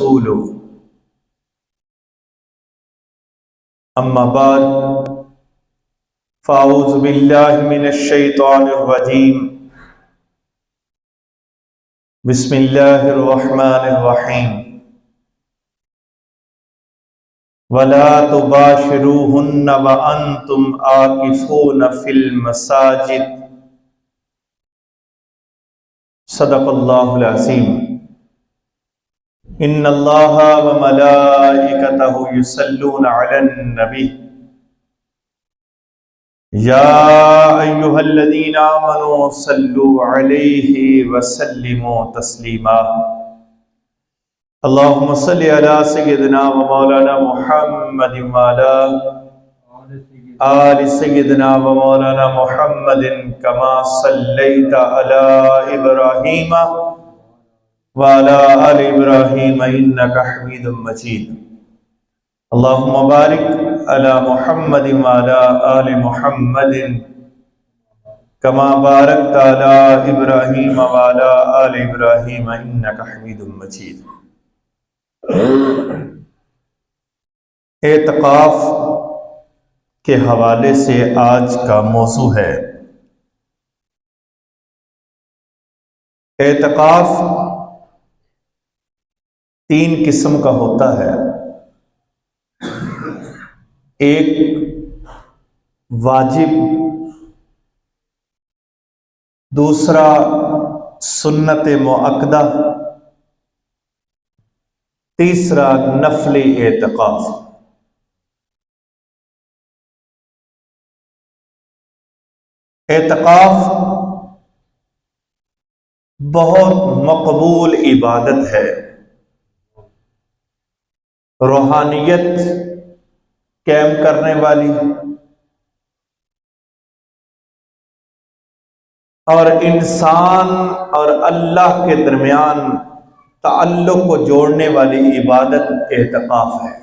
ورسوله اما بعد فاعوذ باللہ من الشیطان الرجیم بسم اللہ الرحمن الرحیم ولا تباشروہن وانتم عاکفون فی المساجد صدق اللہ العظیم ان اللہ وملائکتہ یصلون علی النبی یا ایہا الذین آمنوا صلوا علیہ وسلموا تسلیما اللہم صلی علی سیدنا و مولانا محمد وعلی آل سیدنا و مولانا محمد کما صلیت علی ابراہیم وعلی آل ابراہیم انکا حمید مجید اللہم بارک علی محمد وعلی آل محمد کما بارکت علی ابراہیم وعلی آل ابراہیم انکا حمید مجید۔ اعتکاف کے حوالے سے آج کا موضوع ہے اعتکاف تین قسم کا ہوتا ہے، ایک واجب، دوسرا سنت مؤکدہ، تیسرا نفل اعتکاف۔ اعتکاف بہت مقبول عبادت ہے، روحانیت قائم کرنے والی اور انسان اور اللہ کے درمیان تعلق کو جوڑنے والی عبادت اعتکاف ہے۔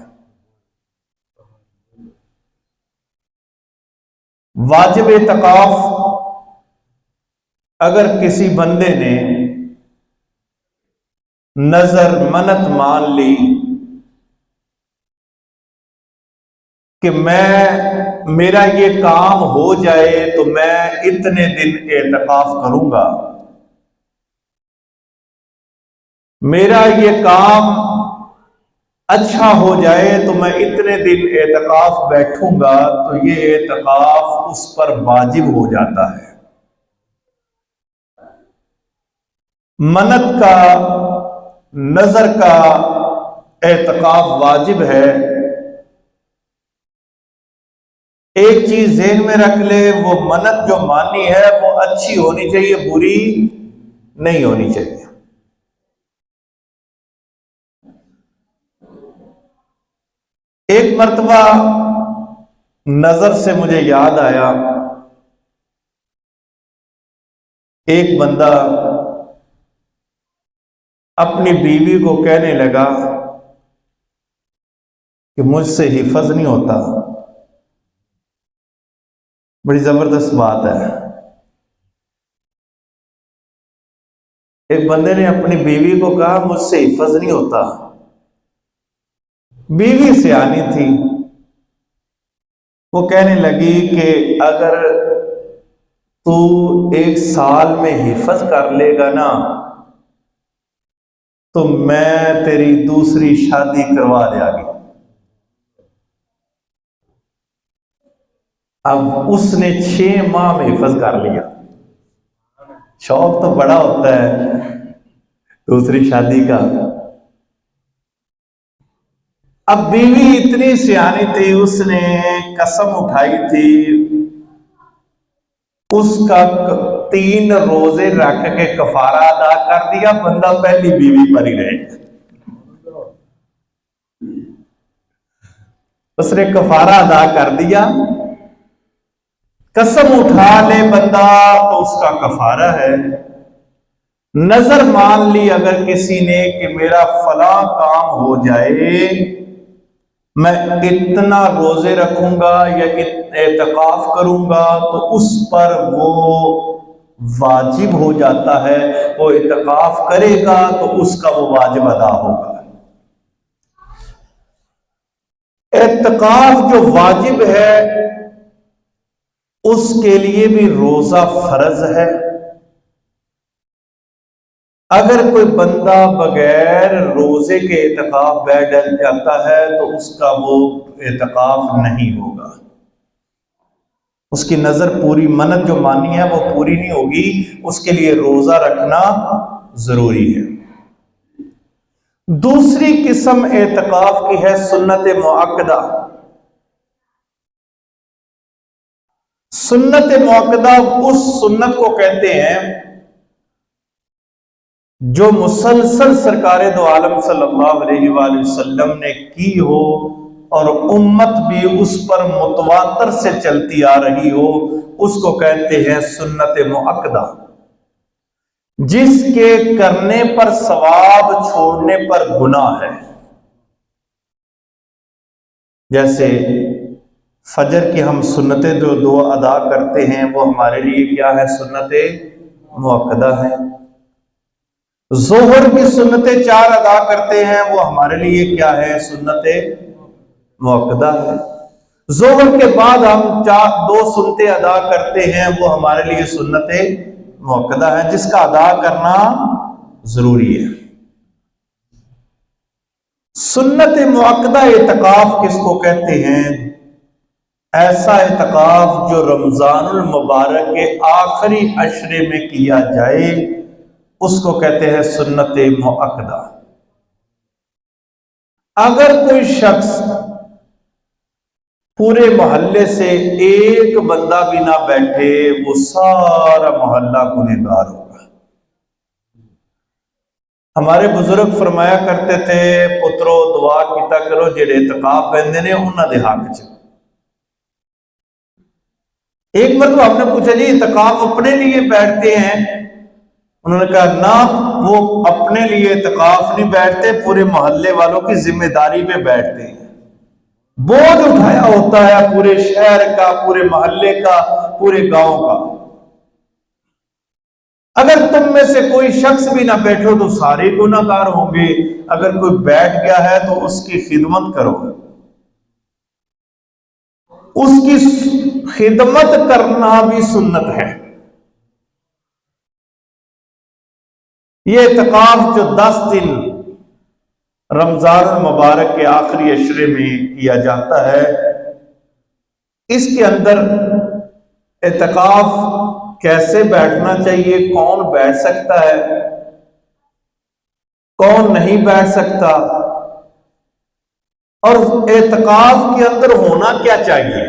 واجب اعتکاف اگر کسی بندے نے نظر منت مان لی کہ میرا یہ کام ہو جائے تو میں اتنے دن اعتکاف کروں گا، میرا یہ کام اچھا ہو جائے تو میں اتنے دن اعتکاف بیٹھوں گا، تو یہ اعتکاف اس پر واجب ہو جاتا ہے۔ منت کا، نظر کا اعتکاف واجب ہے۔ ایک چیز ذہن میں رکھ لے، وہ منت جو مانی ہے وہ اچھی ہونی چاہیے، بری نہیں ہونی چاہیے۔ ایک مرتبہ نظر سے مجھے یاد آیا، ایک بندہ اپنی بیوی کو کہنے لگا کہ مجھ سے حفظ نہیں ہوتا۔ بڑی زبردست بات ہے۔ ایک بندے نے اپنی بیوی کو کہا مجھ سے حفظ نہیں ہوتا۔ بیوی سیانی تھی، وہ کہنے لگی کہ اگر تو 1 سال میں حفظ کر لے گا نا تو میں تیری دوسری شادی کروا دیا گی۔ اب اس نے 6 ماہ میں حفظ کر لیا۔ شوق تو بڑا ہوتا ہے دوسری شادی کا۔ اب بیوی اتنی سیانی تھی، اس نے قسم اٹھائی تھی، اس کا 3 روزے رکھ کے کفارہ ادا کر دیا، بندہ پہلی بیوی پر ہی رہے۔ اس نے کفارہ ادا کر دیا، قسم اٹھا لے بندہ تو اس کا کفارہ ہے۔ نظر مان لی اگر کسی نے کہ میرا فلاں کام ہو جائے، میں اتنا روزے رکھوں گا یا اعتکاف کروں گا، تو اس پر وہ واجب ہو جاتا ہے۔ وہ اعتکاف کرے گا تو اس کا وہ واجب ادا ہوگا۔ اعتکاف جو واجب ہے اس کے لیے بھی روزہ فرض ہے۔ اگر کوئی بندہ بغیر روزے کے اعتکاف بیٹھ جاتا ہے تو اس کا وہ اعتکاف نہیں ہوگا، اس کی نظر پوری منت جو مانی ہے وہ پوری نہیں ہوگی، اس کے لیے روزہ رکھنا ضروری ہے۔ دوسری قسم اعتکاف کی ہے سنت مؤکدہ۔ سنت مؤکدہ اس سنت کو کہتے ہیں جو مسلسل سرکار دو عالم صلی اللہ علیہ وآلہ وسلم نے کی ہو اور امت بھی اس پر متواتر سے چلتی آ رہی ہو، اس کو کہتے ہیں سنت مؤکدہ، جس کے کرنے پر ثواب، چھوڑنے پر گناہ ہے۔ جیسے فجر کی ہم سنتیں جو دو ادا کرتے ہیں وہ ہمارے لیے کیا ہے؟ سنت مؤکدہ ہے۔ ظہر کی سنتیں 4 ادا کرتے ہیں وہ ہمارے لیے کیا ہے؟ سنت مؤکدہ ہے۔ ظہر کے بعد ہم 2 سنتیں ادا کرتے ہیں وہ ہمارے لیے سنت مؤکدہ ہے، جس کا ادا کرنا ضروری ہے۔ سنت مؤکدہ اعتکاف کس کو کہتے ہیں؟ ایسا اعتکاف جو رمضان المبارک کے آخری عشرے میں کیا جائے اس کو کہتے ہیں سنت مؤکدہ۔ اگر کوئی شخص پورے محلے سے ایک بندہ بھی نہ بیٹھے، وہ سارا محلہ گنہگار ہوگا۔ ہمارے بزرگ فرمایا کرتے تھے، پترو دعا کیتا کرو جڑے اعتکاف بندے نے انہاں دے حق چ۔ ایک مرتبہ ہم نے پوچھا جی اعتکاف اپنے لیے بیٹھتے ہیں؟ انہوں نے کہا نہ، وہ اپنے لیے اعتکاف نہیں بیٹھتے، پورے محلے والوں کی ذمہ داری پہ بیٹھتے ہیں۔ بوجھ اٹھایا ہوتا ہے پورے شہر کا، پورے محلے کا، پورے گاؤں کا۔ اگر تم میں سے کوئی شخص بھی نہ بیٹھو تو سارے گناہ گار ہوں گے، اگر کوئی بیٹھ گیا ہے تو اس کی خدمت کرو۔ اس کی خدمت کرنا بھی سنت ہے۔ یہ اعتکاف جو 10 دن رمضان المبارک کے آخری عشرے میں کیا جاتا ہے، اس کے اندر اعتکاف کیسے بیٹھنا چاہیے، کون بیٹھ سکتا ہے، کون نہیں بیٹھ سکتا، اور اعتکاف کے اندر ہونا کیا چاہیے۔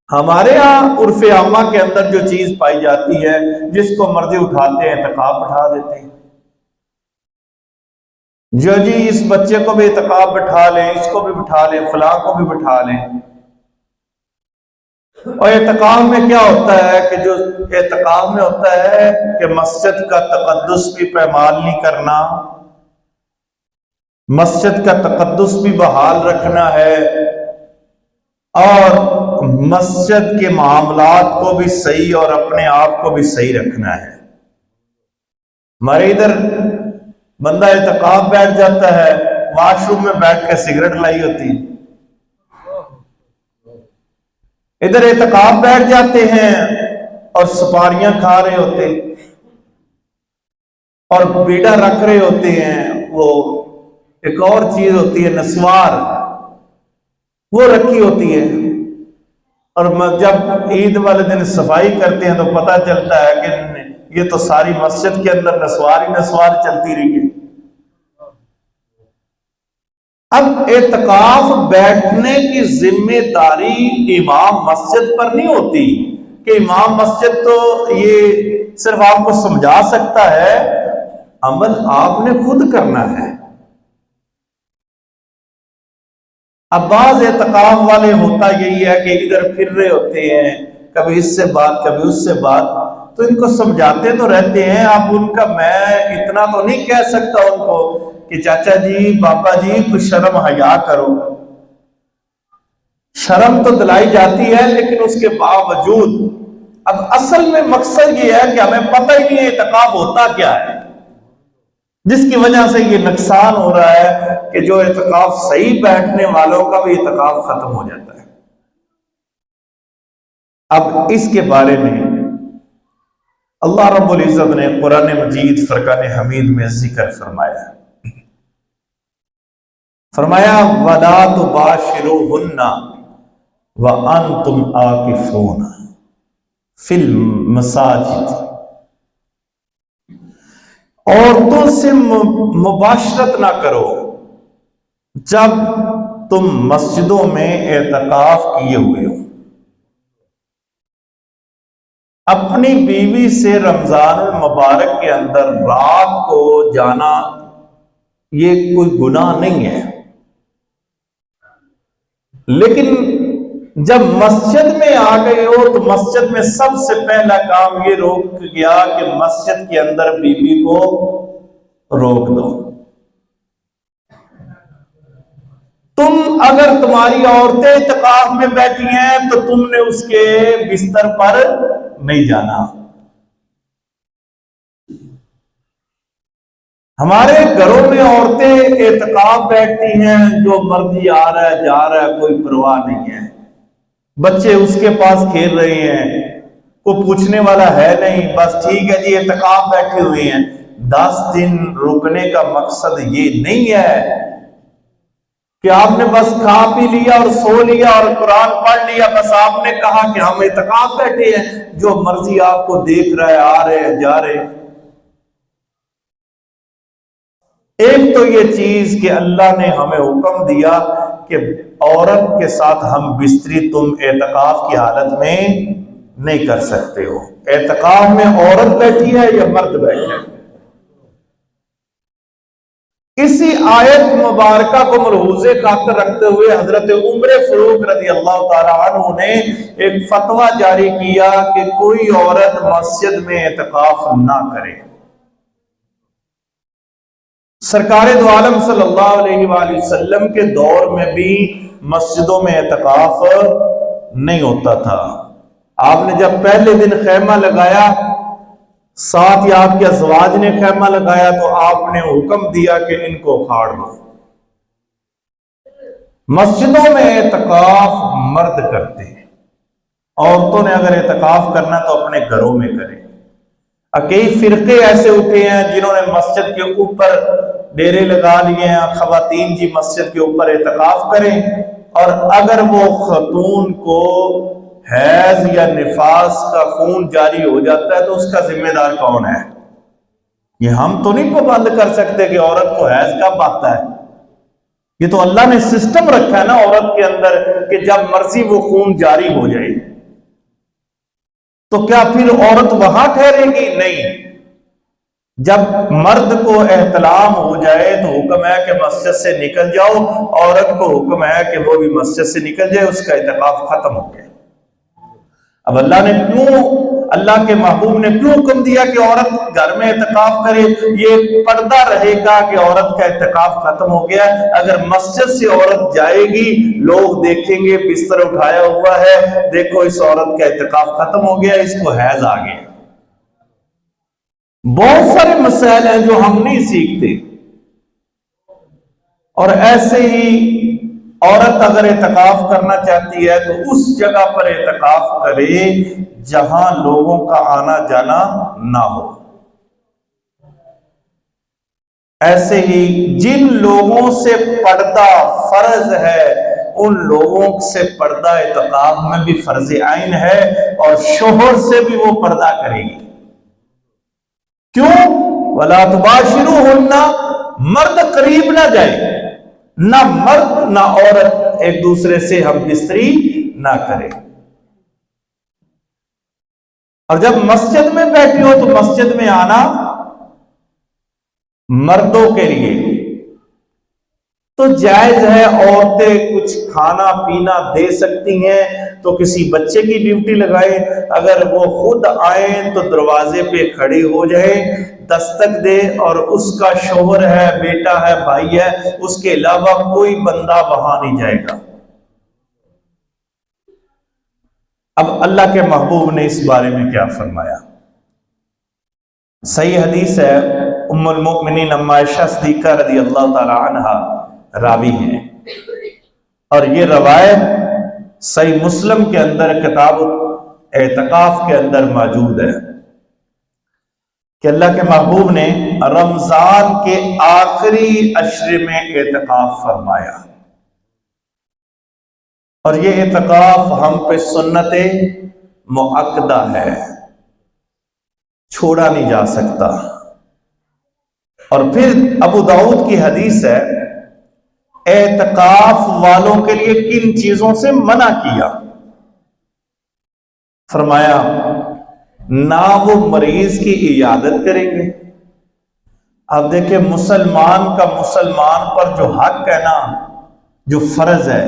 ہمارے ہاں عرف عامہ کے اندر جو چیز پائی جاتی ہے، جس کو مرضی اٹھاتے ہیں اعتکاف بٹھا دیتے ہیں۔ جو جی اس بچے کو بھی اعتکاف بٹھا لیں، اس کو بھی بٹھا لیں، فلاں کو بھی بٹھا لیں۔ اور اعتکاف میں کیا ہوتا ہے کہ جو اعتکاف میں ہوتا ہے کہ مسجد کا تقدس بھی پامال نہیں کرنا، مسجد کا تقدس بھی بحال رکھنا ہے، اور مسجد کے معاملات کو بھی صحیح اور اپنے آپ کو بھی صحیح رکھنا ہے۔ ہمارے ادھر بندہ اعتکاف بیٹھ جاتا ہے، واش روم میں بیٹھ کے سگریٹ لائی ہوتی، ادھر اعتکاف بیٹھ جاتے ہیں اور سپاریاں کھا رہے ہوتے اور بیڑا رکھ رہے ہوتے ہیں۔ وہ ایک اور چیز ہوتی ہے نسوار، وہ رکھی ہوتی ہے، اور جب عید والے دن صفائی کرتے ہیں تو پتہ چلتا ہے کہ یہ تو ساری مسجد کے اندر نسوار ہی نسوار چلتی رہی ہے۔ اب اعتکاف بیٹھنے کی ذمہ داری امام مسجد پر نہیں ہوتی کہ امام مسجد تو یہ صرف آپ کو سمجھا سکتا ہے، عمل آپ نے خود کرنا ہے۔ اب بعض اعتکاف والے ہوتا یہی ہے کہ ادھر پھر رہے ہوتے ہیں، کبھی اس سے بات کبھی اس سے بات، تو ان کو سمجھاتے تو رہتے ہیں۔ اب ان کا میں اتنا تو نہیں کہہ سکتا ان کو کہ چاچا جی، بابا جی، کچھ شرم حیا کرو۔ شرم تو دلائی جاتی ہے، لیکن اس کے باوجود اب اصل میں مقصد یہ ہے کہ ہمیں پتہ ہی نہیں ہے اعتکاف ہوتا کیا ہے۔ جس کی وجہ سے یہ نقصان ہو رہا ہے کہ جو اعتکاف صحیح بیٹھنے والوں کا بھی اعتکاف ختم ہو جاتا ہے۔ اب اس کے بارے میں اللہ رب العزت نے قرآن مجید فرقان حمید میں ذکر فرمایا، فرمایا وَلَا تُبَاشِرُوهُنَّ وَأَنْتُمْ عَاكِفُونَ فِي الْمَسَاجِدِ، عورتوں سے مباشرت نہ کرو جب تم مسجدوں میں اعتکاف کیے ہوئے ہو۔ اپنی بیوی سے رمضان المبارک کے اندر رات کو جانا یہ کوئی گناہ نہیں ہے، لیکن جب مسجد میں آ گئے ہو تو مسجد میں سب سے پہلا کام یہ روک گیا کہ مسجد کے اندر بیوی کو روک دو۔ تم اگر تمہاری عورتیں اعتکاف میں بیٹھی ہیں تو تم نے اس کے بستر پر نہیں جانا۔ ہمارے گھروں میں عورتیں اعتکاف بیٹھتی ہیں، جو مرضی آ رہا ہے جا رہا ہے، کوئی پرواہ نہیں ہے، بچے اس کے پاس کھیل رہے ہیں، کوئی پوچھنے والا ہے نہیں، بس ٹھیک ہے جی اعتکاف بیٹھے ہوئے ہیں۔ 10 دن رکنے کا مقصد یہ نہیں ہے کہ آپ نے بس کھا پی لیا اور سو لیا اور قرآن پڑھ لیا، بس آپ نے کہا کہ ہم اعتکاف بیٹھے ہیں، جو مرضی آپ کو دیکھ رہا ہے، آ رہے ہیں جا رہے ہیں۔ ایک تو یہ چیز کہ اللہ نے ہمیں حکم دیا کہ عورت کے ساتھ ہم بستری تم اعتکاف کی حالت میں نہیں کر سکتے ہو۔ اعتکاف میں عورت بیٹھی ہے یا مرد بیٹھا ہے۔ اسی آیت مبارکہ کو ملحوظ خاطر رکھتے ہوئے حضرت عمر فاروق رضی اللہ تعالی عنہ نے ایک فتویٰ جاری کیا کہ کوئی عورت مسجد میں اعتکاف نہ کرے۔ سرکار دو عالم صلی اللہ علیہ وآلہ وسلم کے دور میں بھی مسجدوں میں اعتکاف نہیں ہوتا تھا۔ آپ نے جب پہلے دن خیمہ لگایا، ساتھ ہی آپ کے ازواج نے خیمہ لگایا، تو آپ نے حکم دیا کہ ان کو اکھاڑ دو۔ مسجدوں میں اعتکاف مرد کرتے ہیں، عورتوں نے اگر اعتکاف کرنا تو اپنے گھروں میں کریں۔ کئی فرقے ایسے اٹھے ہیں جنہوں نے مسجد کے اوپر ڈیرے لگا لیے ہیں، خواتین جی مسجد کے اوپر اعتکاف کریں، اور اگر وہ خاتون کو حیض یا نفاس کا خون جاری ہو جاتا ہے تو اس کا ذمہ دار کون ہے؟ یہ ہم تو نہیں پابند کر سکتے کہ عورت کو حیض کب آتا ہے، یہ تو اللہ نے سسٹم رکھا ہے نا عورت کے اندر کہ جب مرضی وہ خون جاری ہو جائے۔ تو کیا پھر عورت وہاں ٹھہرے گی؟ نہیں، جب مرد کو احتلام ہو جائے تو حکم ہے کہ مسجد سے نکل جاؤ، عورت کو حکم ہے کہ وہ بھی مسجد سے نکل جائے، اس کا اعتکاف ختم ہو گیا۔ اب اللہ کے محبوب نے کیوں حکم دیا کہ عورت گھر میں اعتکاف کرے؟ یہ پردہ رہے گا کہ عورت کا اعتکاف ختم ہو گیا۔ اگر مسجد سے عورت جائے گی، لوگ دیکھیں گے بستر اٹھایا ہوا ہے، دیکھو اس عورت کا اعتکاف ختم ہو گیا، اس کو حیض آ گیا۔ بہت سارے مسائل ہیں جو ہم نہیں سیکھتے، اور ایسے ہی عورت اگر اعتکاف کرنا چاہتی ہے تو اس جگہ پر اعتکاف کرے جہاں لوگوں کا آنا جانا نہ ہو۔ ایسے ہی جن لوگوں سے پردہ فرض ہے ان لوگوں سے پردہ اعتکاف میں بھی فرض عین ہے، اور شوہر سے بھی وہ پردہ کرے گی۔ کیوں؟ وَلَا تُبَاشِرُوهُنَّ، مرد قریب نہ جائے، نہ مرد نہ عورت ایک دوسرے سے ہم بستری نہ کرے۔ اور جب مسجد میں بیٹھی ہو تو مسجد میں آنا مردوں کے لیے تو جائز ہے، عورتیں کچھ کھانا پینا دے سکتی ہیں تو کسی بچے کی ڈیوٹی لگائیں، اگر وہ خود آئیں تو دروازے پہ کھڑی ہو جائے، دستک دے، اور اس کا شوہر ہے، بیٹا ہے، بھائی ہے، اس کے علاوہ کوئی بندہ وہاں نہیں جائے گا۔ اب اللہ کے محبوب نے اس بارے میں کیا فرمایا؟ صحیح حدیث ہے، ام المؤمنین اما عائشہ صدیقہ رضی اللہ تعالی عنہا راوی ہیں، اور یہ روایت صحیح مسلم کے اندر کتاب اعتکاف کے اندر موجود ہے کہ اللہ کے محبوب نے رمضان کے آخری عشرے میں اعتکاف فرمایا، اور یہ اعتکاف ہم پہ سنت مؤکدہ ہے، چھوڑا نہیں جا سکتا۔ اور پھر ابو داؤد کی حدیث ہے، اعتکاف والوں کے لیے کن چیزوں سے منع کیا؟ فرمایا نہ وہ مریض کی عیادت کریں گے۔ اب دیکھیں مسلمان کا مسلمان پر جو حق ہے نا، جو فرض ہے،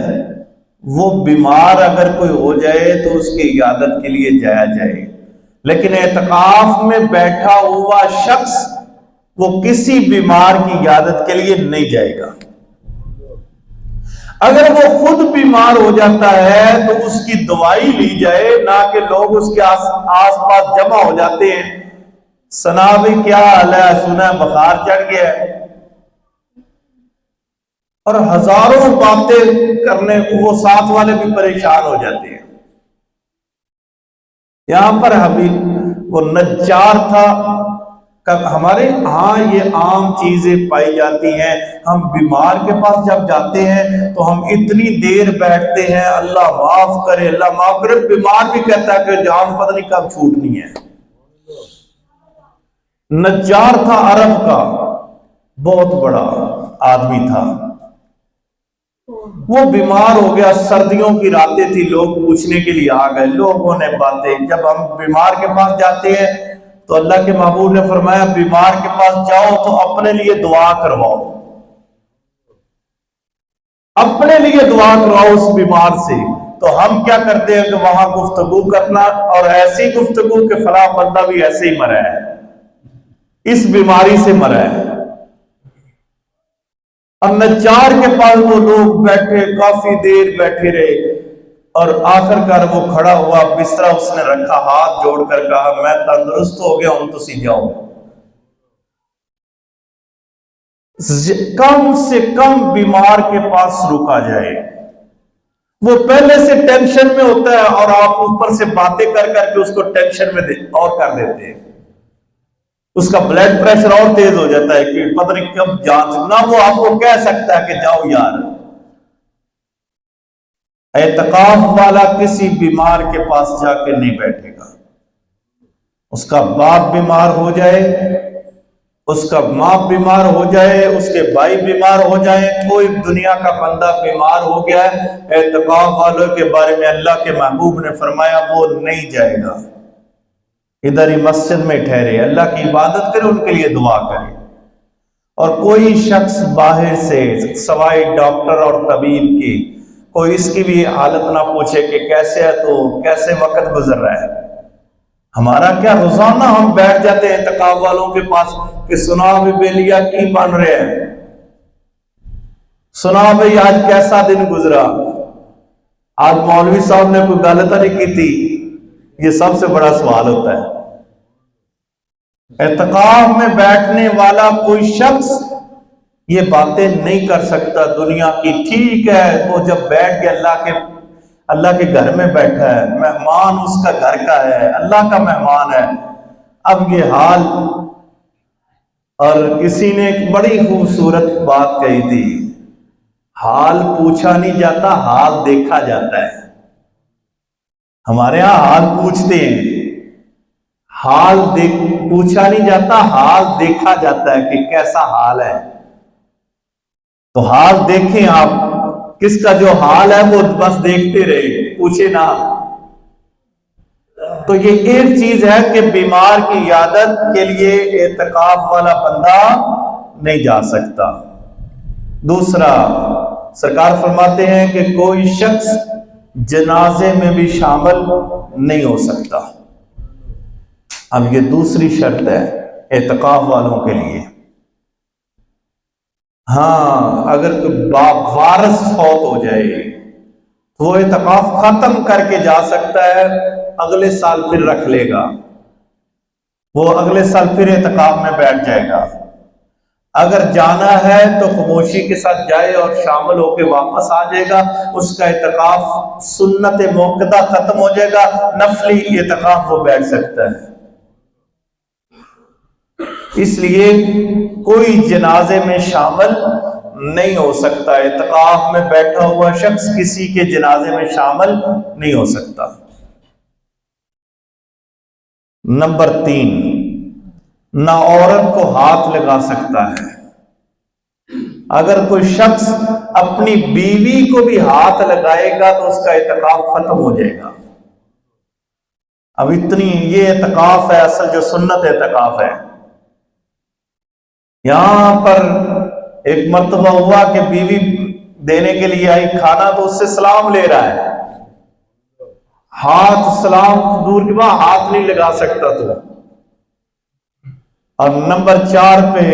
وہ بیمار اگر کوئی ہو جائے تو اس کی عیادت کے لیے جایا جائے، لیکن اعتکاف میں بیٹھا ہوا شخص وہ کسی بیمار کی عیادت کے لیے نہیں جائے گا۔ اگر وہ خود بیمار ہو جاتا ہے تو اس کی دوائی لی جائے، نہ کہ لوگ اس کے آس پاس جمع ہو جاتے ہیں، سنا بھی کیا حال ہے، سنا بخار چڑھ گیا ہے، اور ہزاروں باتیں کرنے وہ ساتھ والے بھی پریشان ہو جاتے ہیں۔ یہاں پر حبیب وہ نجار تھا، ہمارے ہاں یہ عام چیزیں پائی جاتی ہیں، ہم بیمار کے پاس جب جاتے ہیں تو ہم اتنی دیر بیٹھتے ہیں، اللہ معاف کرے اللہ معاف کرے، بیمار بھی کہتا ہے کہ جان پتہ نہیں کب چھوٹنی ہے۔ نجار تھا عرب کا، بہت بڑا آدمی تھا، وہ بیمار ہو گیا، سردیوں کی راتیں تھی، لوگ پوچھنے کے لیے آ گئے، لوگوں نے باتیں، جب ہم بیمار کے پاس جاتے ہیں تو اللہ کے محبوب نے فرمایا بیمار کے پاس جاؤ تو اپنے لیے دعا کرواؤ، اپنے لیے دعا کرواؤ اس بیمار سے۔ تو ہم کیا کرتے ہیں کہ وہاں گفتگو کرنا، اور ایسی گفتگو کہ فلاں بندہ بھی ایسے ہی مرا ہے، اس بیماری سے مرا ہے۔ اور نجار کے پاس وہ لوگ بیٹھے، کافی دیر بیٹھے رہے، اور آخر کار وہ کھڑا ہوا، بسترا اس نے رکھا، ہاتھ جوڑ کر کہا میں تندرست ہو گیا ہوں، تسی جاؤ۔ کم سے کم بیمار کے پاس رکا جائے، وہ پہلے سے ٹینشن میں ہوتا ہے اور آپ اوپر سے باتیں کر کر کے اس کو ٹینشن میں اور کر دیتے ہیں، اس کا بلڈ پریشر اور تیز ہو جاتا ہے کہ پتہ نہیں کب جان سے، نہ وہ آپ کو کہہ سکتا ہے کہ جاؤ یار۔ اعتکاف والا کسی بیمار کے پاس جا کے نہیں بیٹھے گا، اس کا باپ بیمار ہو جائے، اس کا ماں بیمار ہو جائے، اس کے بھائی بیمار ہو جائیں، کوئی دنیا کا بندہ بیمار ہو گیا ہے، اعتکاف والوں کے بارے میں اللہ کے محبوب نے فرمایا وہ نہیں جائے گا، ادھر ہی مسجد میں ٹھہرے، اللہ کی عبادت کرے، ان کے لیے دعا کرے۔ اور کوئی شخص باہر سے سوائے ڈاکٹر اور طبیب کی کوئی اس کی بھی حالت نہ پوچھے کہ کیسے ہے، تو کیسے وقت گزر رہا ہے۔ ہمارا کیا روزانہ ہم بیٹھ جاتے ہیں اعتکاف والوں کے پاس کہ سنا بھی بیلیا کی بن رہے ہیں، سنا بھئی آج کیسا دن گزرا، آج مولوی صاحب نے کوئی غلط نہیں کی تھی، یہ سب سے بڑا سوال ہوتا ہے۔ اعتکاف میں بیٹھنے والا کوئی شخص یہ باتیں نہیں کر سکتا دنیا کی، ٹھیک ہے وہ جب بیٹھ گیا اللہ کے گھر میں بیٹھا ہے، مہمان اس کا گھر کا ہے، اللہ کا مہمان ہے۔ اب یہ حال، اور کسی نے ایک بڑی خوبصورت بات کہی تھی، حال پوچھا نہیں جاتا، حال دیکھا جاتا ہے۔ ہمارے ہاں حال پوچھتے ہیں، حال پوچھا نہیں جاتا، حال دیکھا جاتا ہے کہ کیسا حال ہے۔ تو حال دیکھیں آپ، کس کا جو حال ہے وہ بس دیکھتے رہے، پوچھے نہ۔ تو یہ ایک چیز ہے کہ بیمار کی عیادت کے لیے اعتکاف والا بندہ نہیں جا سکتا۔ دوسرا، سرکار فرماتے ہیں کہ کوئی شخص جنازے میں بھی شامل نہیں ہو سکتا۔ اب یہ دوسری شرط ہے اعتکاف والوں کے لیے۔ ہاں، اگر کوئی وارث فوت ہو جائے تو وہ اعتکاف ختم کر کے جا سکتا ہے، اگلے سال پھر رکھ لے گا، وہ اگلے سال پھر اعتکاف میں بیٹھ جائے گا۔ اگر جانا ہے تو خاموشی کے ساتھ جائے اور شامل ہو کے واپس آ جائے گا، اس کا اعتکاف سنت موقدہ ختم ہو جائے گا، نفلی اعتکاف وہ بیٹھ سکتا ہے۔ اس لیے کوئی جنازے میں شامل نہیں ہو سکتا، اعتکاف میں بیٹھا ہوا شخص کسی کے جنازے میں شامل نہیں ہو سکتا۔ نمبر 3، نہ عورت کو ہاتھ لگا سکتا ہے۔ اگر کوئی شخص اپنی بیوی کو بھی ہاتھ لگائے گا تو اس کا اعتکاف ختم ہو جائے گا۔ اب اتنی یہ اعتکاف ہے اصل جو سنت اعتکاف ہے۔ یہاں پر ایک مرتبہ ہوا کہ بیوی دینے کے لیے آئی کھانا، تو اس سے سلام لے رہا ہے، ہاتھ سلام دور کی بات، ہاتھ نہیں لگا سکتا تو۔ اور نمبر 4 پہ،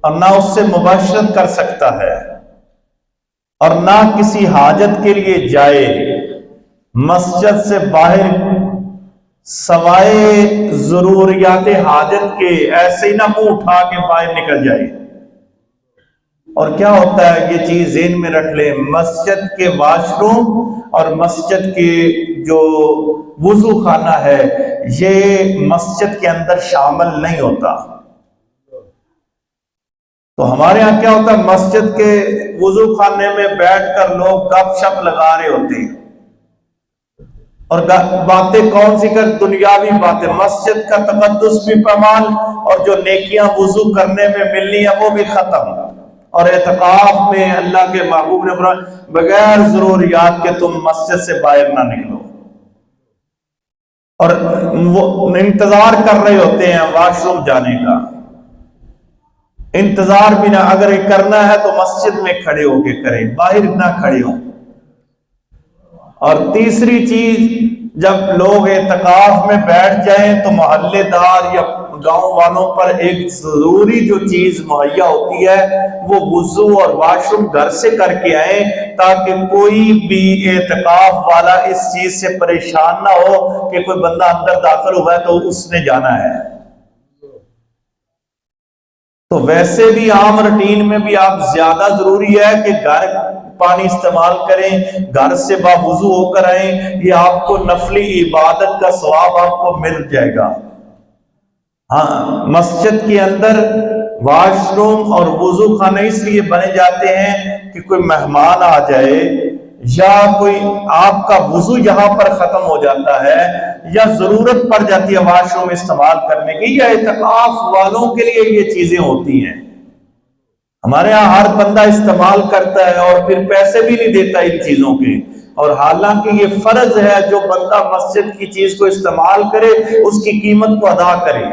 اور نہ اس سے مباشرت کر سکتا ہے، اور نہ کسی حاجت کے لیے جائے مسجد سے باہر سوائے ضروریات حاجت کے، ایسے ہی نہ منہ اٹھا کے باہر نکل جائے۔ اور کیا ہوتا ہے یہ چیز ذہن میں رکھ لیں، مسجد کے واش روم اور مسجد کے جو وضو خانہ ہے یہ مسجد کے اندر شامل نہیں ہوتا۔ تو ہمارے ہاں کیا ہوتا ہے، مسجد کے وضو خانے میں بیٹھ کر لوگ گپ شپ لگا رہے ہوتے ہیں، اور باتیں کون سی کر، دنیاوی باتیں، مسجد کا تقدس بھی پامال، اور جو نیکیاں وضو کرنے میں ملنی ہیں وہ بھی ختم۔ اور اعتکاف میں اللہ کے محبوب نے فرمایا بغیر ضروریات کے تم مسجد سے باہر نہ نکلو، اور وہ انتظار کر رہے ہوتے ہیں واش روم جانے کا، انتظار بھی نہ، اگر یہ کرنا ہے تو مسجد میں کھڑے ہو کے کریں، باہر نہ کھڑے ہوں۔ اور تیسری چیز، جب لوگ اعتکاف میں بیٹھ جائیں تو محلے دار یا گاؤں والوں پر ایک ضروری جو چیز مہیا ہوتی ہے وہ وضو اور واش روم گھر سے کر کے آئیں، تاکہ کوئی بھی اعتکاف والا اس چیز سے پریشان نہ ہو کہ کوئی بندہ اندر داخل ہوا ہے تو اس نے جانا ہے۔ تو ویسے بھی عام روٹین میں بھی آپ زیادہ ضروری ہے کہ گھر پانی استعمال کریں، گھر سے باوضو ہو کر آئیں، یہ آپ کو نفلی عبادت کا ثواب آپ کو مل جائے گا۔ ہاں، مسجد کے اندر واش روم اور وضو خانے اس لیے بنے جاتے ہیں کہ کوئی مہمان آ جائے یا کوئی آپ کا وضو یہاں پر ختم ہو جاتا ہے یا ضرورت پڑ جاتی ہے واش روم استعمال کرنے کی، یا اعتکاف والوں کے لیے یہ چیزیں ہوتی ہیں۔ ہمارے ہاں ہر بندہ استعمال کرتا ہے اور پھر پیسے بھی نہیں دیتا ان چیزوں کے، اور حالانکہ یہ فرض ہے جو بندہ مسجد کی چیز کو استعمال کرے اس کی قیمت کو ادا کرے۔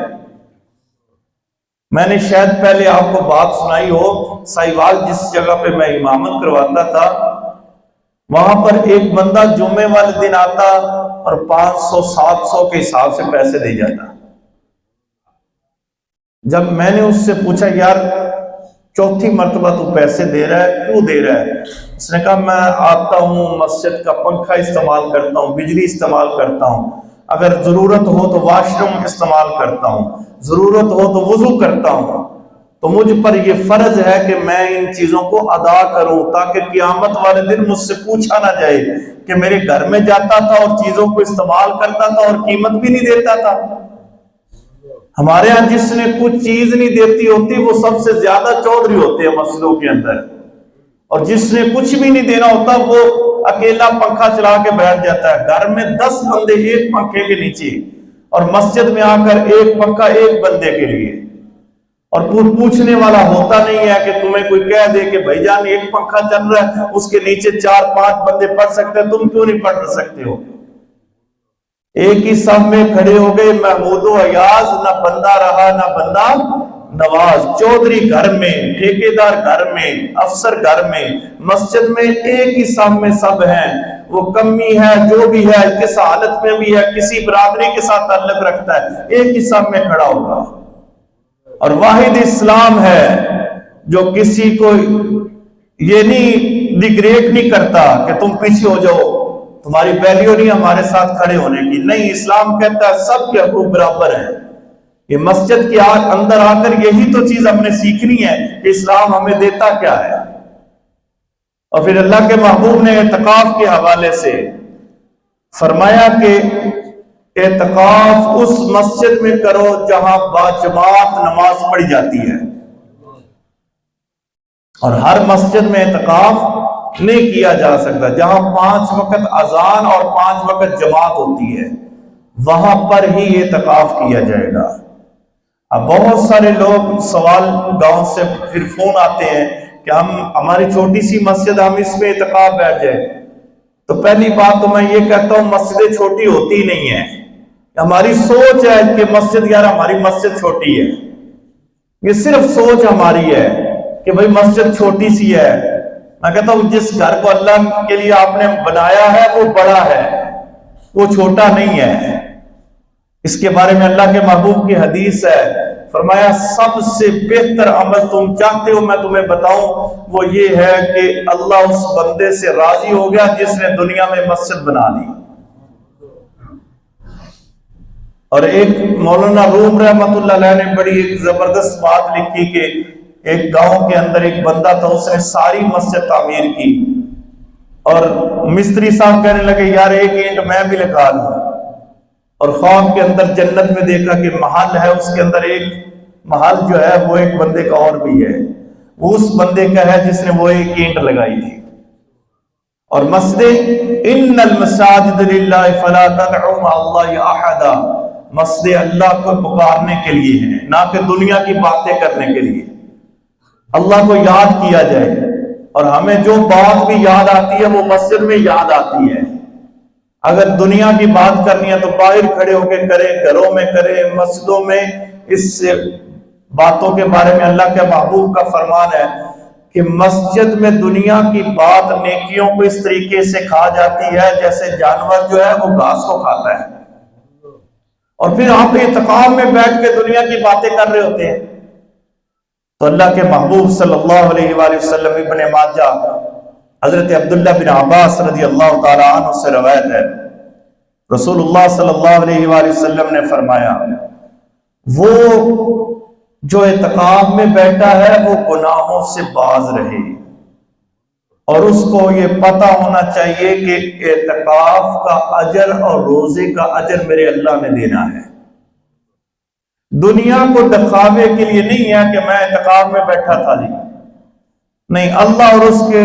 میں نے شاید پہلے آپ کو بات سنائی ہو، سائیوال جس جگہ پہ میں امامت کرواتا تھا وہاں پر ایک بندہ جمعے والے دن آتا اور 500-700 کے حساب سے پیسے دے جاتا۔ جب میں نے اس سے پوچھا یار چوتھی مرتبہ تو پیسے دے رہا ہے، کیوں دے رہا ہے؟ اس نے کہا میں آتا ہوں، مسجد کا پنکھا استعمال کرتا ہوں، بجلی استعمال کرتا ہوں، اگر ضرورت ہو تو واش روم استعمال کرتا ہوں، ضرورت ہو تو وضو کرتا ہوں، تو مجھ پر یہ فرض ہے کہ میں ان چیزوں کو ادا کروں تاکہ قیامت والے دن مجھ سے پوچھا نہ جائے کہ میرے گھر میں جاتا تھا اور چیزوں کو استعمال کرتا تھا اور قیمت بھی نہیں دیتا تھا۔ ہمارے ہاں جس نے کچھ چیز نہیں دیتی ہوتی وہ سب سے زیادہ چودھری ہوتے ہیں مسجدوں کے اندر، اور جس نے کچھ بھی نہیں دینا ہوتا وہ اکیلا پنکھا چلا کے بیٹھ جاتا ہے۔ گھر میں 10 بندے ایک پنکھے کے نیچے، اور مسجد میں آ کر ایک پنکھا ایک بندے کے لیے، اور پوچھنے والا ہوتا نہیں ہے کہ تمہیں کوئی کہہ دے کہ بھائی جان ایک پنکھا چل رہا ہے اس کے نیچے 4-5 بندے پڑھ سکتے ہیں، تم کیوں نہیں پڑھ سکتے ہو؟ ایک ہی صف میں کھڑے ہو گئے، محمود و ایاز، نہ بندہ رہا نہ بندہ نواز، چودھری گھر میں، ٹھیکیدار گھر میں، افسر گھر میں، مسجد میں ایک ہی صف میں سب ہیں، وہ کمی ہے جو بھی ہے کس حالت میں بھی ہے، کسی برادری کے ساتھ تعلق رکھتا ہے، ایک ہی صف میں کھڑا ہوگا۔ اور واحد اسلام ہے جو کسی کو یہ نہیں ڈیگریڈ نہیں کرتا کہ تم پیچھے ہو جاؤ، تمہاری ویلیو نہیں ہمارے ساتھ کھڑے ہونے کی، نہیں، اسلام کہتا ہے سب کے حقوق برابر ہیں۔ یہ مسجد کے اندر آ کر یہی تو چیز ہم نے سیکھنی ہے کہ اسلام ہمیں دیتا کیا ہے۔ اور پھر اللہ کے محبوب نے اعتکاف کے حوالے سے فرمایا کہ اعتکاف اس مسجد میں کرو جہاں باجماعت نماز پڑھی جاتی ہے، اور ہر مسجد میں اعتکاف نہیں کیا جا سکتا۔ جہاں 5 وقت اذان اور 5 وقت جماعت ہوتی ہے وہاں پر ہی اعتکاف کیا جائے گا۔ اب بہت سارے لوگ سوال گاؤں سے پھر فون آتے ہیں کہ ہماری چھوٹی سی مسجد، ہم اس میں اعتکاف بیٹھ جائیں۔ تو پہلی بات تو میں یہ کہتا ہوں مسجدیں چھوٹی ہوتی نہیں ہیں، ہماری سوچ ہے کہ مسجد، یار ہماری مسجد چھوٹی ہے، یہ صرف سوچ ہماری ہے کہ بھئی مسجد چھوٹی سی ہے۔ میں کہتا ہوں جس گھر کو اللہ کے لیے آپ نے بنایا ہے وہ بڑا ہے، وہ چھوٹا نہیں ہے۔ اس کے بارے میں اللہ کے محبوب کی حدیث ہے، فرمایا سب سے بہتر عمل تم چاہتے ہو میں تمہیں بتاؤں وہ یہ ہے کہ اللہ اس بندے سے راضی ہو گیا جس نے دنیا میں مسجد بنا لی۔ اور ایک مولانا روم رحمت اللہ علیہ نے بڑی ایک زبردست بات لکھی کہ ایک گاؤں کے اندر ایک بندہ تھا، اس نے ساری مسجد تعمیر کی، اور مستری صاحب کہنے لگے یار ایک اینٹ میں بھی لگا لوں، اور خواب کے اندر جنت میں دیکھا کہ محل ہے، اس کے اندر ایک محل جو ہے وہ ایک بندے کا اور بھی ہے، وہ اس بندے کا ہے جس نے وہ ایک اینٹ لگائی تھی۔ اور مسجد ان المساجد للہ فلا تدعوا مع اللہ احدا، مسجد اللہ کو پکارنے کے لیے ہیں، نہ کہ دنیا کی باتیں کرنے کے لیے، اللہ کو یاد کیا جائے۔ اور ہمیں جو بات بھی یاد آتی ہے وہ مسجد میں یاد آتی ہے۔ اگر دنیا کی بات کرنی ہے تو باہر کھڑے ہو کے کریں، گھروں میں کریں، مسجدوں میں اس باتوں کے بارے میں اللہ کے محبوب کا فرمان ہے کہ مسجد میں دنیا کی بات نیکیوں کو اس طریقے سے کھا جاتی ہے جیسے جانور جو ہے وہ گھاس کو کھاتا ہے، اور پھر آپ اعتکاف میں بیٹھ کے دنیا کی باتیں کر رہے ہوتے ہیں۔ تو اللہ کے محبوب صلی اللہ علیہ وآلہ وسلم، ابن ماجہ، حضرت عبداللہ بن عباس رضی اللہ تعالیٰ عنہ سے روایت ہے، رسول اللہ صلی اللہ علیہ وآلہ وسلم نے فرمایا وہ جو اعتکاف میں بیٹھا ہے وہ گناہوں سے باز رہے، اور اس کو یہ پتہ ہونا چاہیے کہ اعتکاف کا اجر اور روزے کا اجر میرے اللہ نے دینا ہے۔ دنیا کو دکھاوے کے لیے نہیں ہے کہ میں اعتکاف میں بیٹھا تھا جی، نہیں، اللہ اور اس کے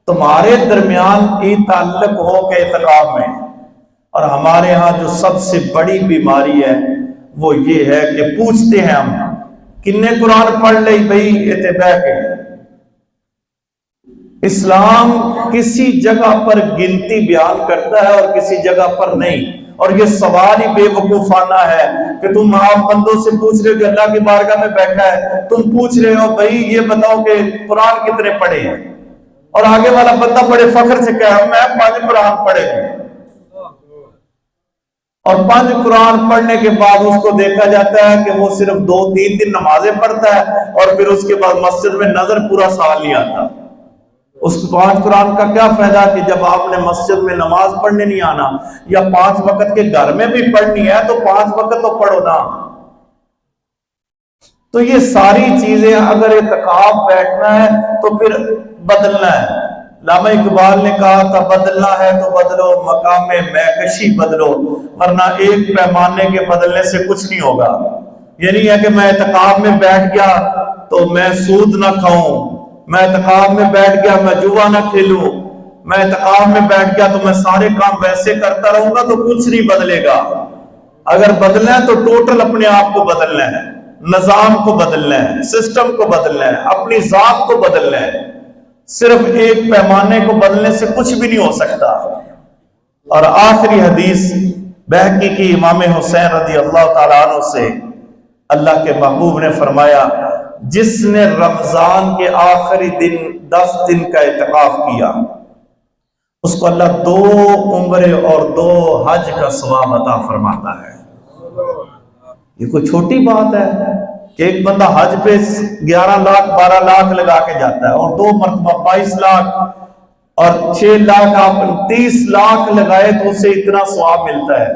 تمہارے درمیان کی تعلق ہو کے اعتکاف میں۔ اور ہمارے ہاں جو سب سے بڑی بیماری ہے وہ یہ ہے کہ پوچھتے ہیں ہم کنے قرآن پڑھ لئی بھئی اتباع کے۔ اسلام کسی جگہ پر گنتی بیان کرتا ہے اور کسی جگہ پر نہیں، اور یہ سوال ہی بے وقوفانہ ہے کہ تم آپ بندوں سے پوچھ رہے ہو کہ اللہ کی بارگاہ میں بیٹھا ہے، تم پوچھ رہے ہو بھئی یہ بتاؤ کہ قرآن کتنے پڑھے ہیں، اور آگے والا بندہ بڑے فخر سے کہا میں 5 قرآن پڑھے ہیں، اور 5 قرآن پڑھنے کے بعد اس کو دیکھا جاتا ہے کہ وہ صرف 2-3 دن نمازیں پڑھتا ہے، اور پھر اس کے بعد مسجد میں نظر پورا سال نہیں آتا۔ اس 5 قرآن کا کیا فائدہ کہ جب آپ نے مسجد میں نماز پڑھنے نہیں آنا، یا 5 وقت کے گھر میں بھی پڑھنی ہے تو 5 وقت تو پڑھو نا۔ تو یہ ساری چیزیں اگر اعتکاف بیٹھنا ہے تو پھر بدلنا ہے۔ علامہ اقبال نے کہا تھا بدلنا ہے تو بدلو، مقام مہکشی بدلو، ورنہ ایک پیمانے کے بدلنے سے کچھ نہیں ہوگا۔ یہ نہیں ہے کہ میں اعتکاف میں بیٹھ گیا تو میں سود نہ کھاؤں، میں اعتکاف میں بیٹھ گیا میں جوا نہ کھیلوں، میں اعتکاف میں بیٹھ گیا تو میں سارے کام ویسے کرتا رہوں گا تو کچھ نہیں بدلے گا۔ اگر بدلنا ہے تو ٹوٹل اپنے آپ کو بدلنا ہے، نظام کو بدلنا ہے، سسٹم کو بدلنا ہے، اپنی ذات کو بدلنا ہے۔ صرف ایک پیمانے کو بدلنے سے کچھ بھی نہیں ہو سکتا۔ اور آخری حدیث بہقی کی امام حسین رضی اللہ تعالیٰ عنہ سے، اللہ کے محبوب نے فرمایا جس نے رمضان کے آخری دن 10 دن کا اعتکاف کیا اس کو اللہ 2 عمرے اور 2 حج کا ثواب عطا فرماتا ہے۔ یہ کوئی چھوٹی بات ہے کہ ایک بندہ حج پہ 11 لاکھ 12 لاکھ لگا کے جاتا ہے، اور 2 مرتبہ 22 لاکھ اور 6 لاکھ، آپ 30 لاکھ لگائے تو اسے اتنا ثواب ملتا ہے،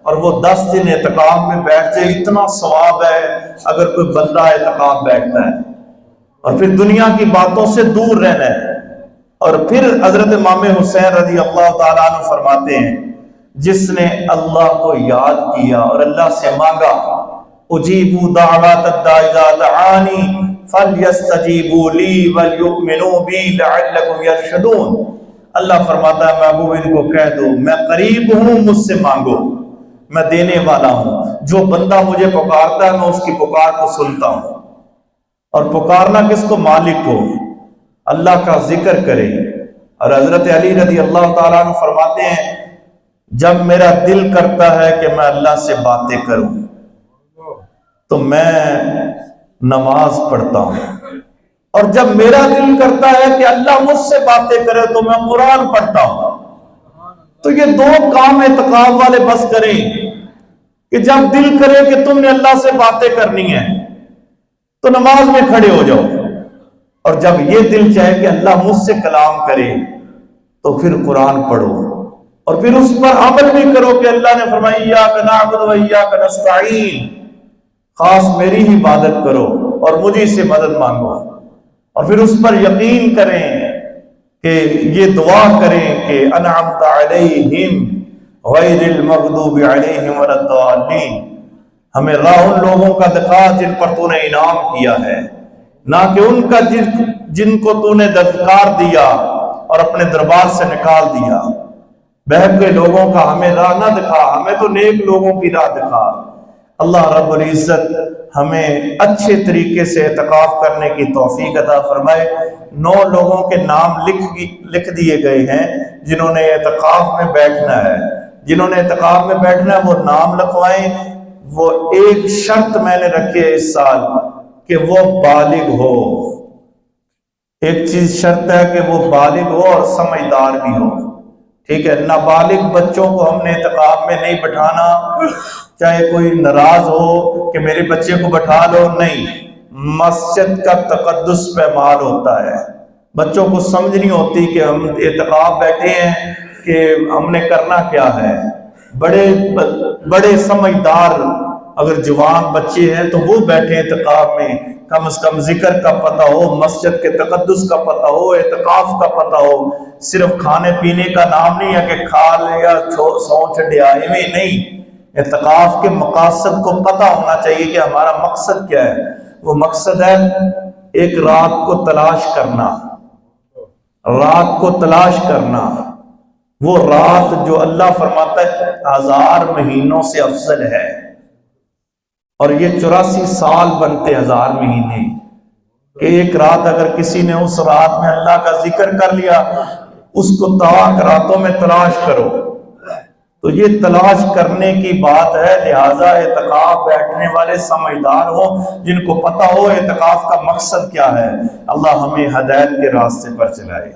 اور وہ 10 دن اعتکاف میں بیٹھ جائے، اتنا ثواب ہے اگر کوئی بندہ اعتکاف بیٹھتا ہے، اور پھر دنیا کی باتوں سے دور رہنا ہے۔ اور پھر حضرت امام حسین رضی اللہ تعالیٰ عنہ فرماتے ہیں، جس نے اللہ کو یاد کیا اور اللہ سے مانگا، اجیبوا دعوات الداع اذا دعانی فلیستجیبوا لی ولیؤمنوا بی لعلکم یرشدون۔ اللہ فرماتا ہے محبوب ان کو کہہ دو میں قریب ہوں، مجھ سے مانگو، میں دینے والا ہوں، جو بندہ مجھے پکارتا ہے میں اس کی پکار کو سنتا ہوں۔ اور پکارنا کس کو؟ مالک کو، اللہ کا ذکر کرے۔ اور حضرت علی رضی اللہ تعالیٰ عنہ فرماتے ہیں، جب میرا دل کرتا ہے کہ میں اللہ سے باتیں کروں تو میں نماز پڑھتا ہوں، اور جب میرا دل کرتا ہے کہ اللہ مجھ سے باتیں کرے تو میں قرآن پڑھتا ہوں۔ تو یہ 2 کام اعتکاف والے بس کریں کہ جب دل کرے کہ تم نے اللہ سے باتیں کرنی ہیں تو نماز میں کھڑے ہو جاؤ، اور جب یہ دل چاہے کہ اللہ مجھ سے کلام کرے تو پھر قرآن پڑھو، اور پھر اس پر عمل بھی کرو کہ اللہ نے فرمایا ایاک نعبد و ایاک نستعین، خاص میری ہی عبادت کرو اور مجھے سے مدد مانگو، اور پھر اس پر یقین کریں کہ یہ دعا کریں کہ انعمت علیہم غیر المغضوب علیہم ولا الضالین، ہمیں راہ ان لوگوں کا دکھا جن پر تو نے انعام کیا ہے، نہ کہ ان کا جن کو تو نے دھتکار دیا اور اپنے دربار سے نکال دیا۔ بہت کے لوگوں کا ہمیں راہ نہ دکھا، ہمیں تو نیک لوگوں کی راہ دکھا۔ اللہ رب العزت ہمیں اچھے طریقے سے اعتکاف کرنے کی توفیق عطا فرمائے۔ 9 لوگوں کے نام لکھ دیے گئے ہیں جنہوں نے اعتکاف میں بیٹھنا ہے، جنہوں نے اعتکاف میں بیٹھنا ہے وہ نام لکھوائیں۔ وہ ایک شرط میں نے رکھی ہے اس سال کہ وہ بالغ ہو، ایک چیز شرط ہے کہ وہ بالغ ہو اور سمجھدار بھی ہو، ٹھیک ہے؟ نابالغ بچوں کو ہم نے اعتکاف میں نہیں بٹھانا، چاہے کوئی ناراض ہو کہ میرے بچے کو بٹھا لو، نہیں، مسجد کا تقدس پامال ہوتا ہے۔ بچوں کو سمجھ نہیں ہوتی کہ ہم اعتکاف بیٹھے ہیں کہ ہم نے کرنا کیا ہے۔ بڑے سمجھدار اگر جوان بچے ہیں تو وہ بیٹھے اعتکاف میں، کم از کم ذکر کا پتہ ہو، مسجد کے تقدس کا پتہ ہو، اعتکاف کا پتہ ہو۔ صرف کھانے پینے کا نام نہیں ہے کہ کھا لیا سو چھڈیا، ایویں نہیں۔ اعتکاف کے مقاصد کو پتہ ہونا چاہیے کہ ہمارا مقصد کیا ہے۔ وہ مقصد ہے ایک رات کو تلاش کرنا، رات کو تلاش کرنا، وہ رات جو اللہ فرماتا ہے 1000 مہینوں سے افضل ہے، اور یہ 84 سال بنتے 1000 مہینے۔ ایک رات اگر کسی نے اس رات میں اللہ کا ذکر کر لیا، اس کو تاک راتوں میں تلاش کرو، تو یہ تلاش کرنے کی بات ہے۔ لہذا اعتکاف بیٹھنے والے سمجھدار ہو، جن کو پتہ ہو اعتکاف کا مقصد کیا ہے۔ اللہ ہمیں ہدایت کے راستے پر چلائے۔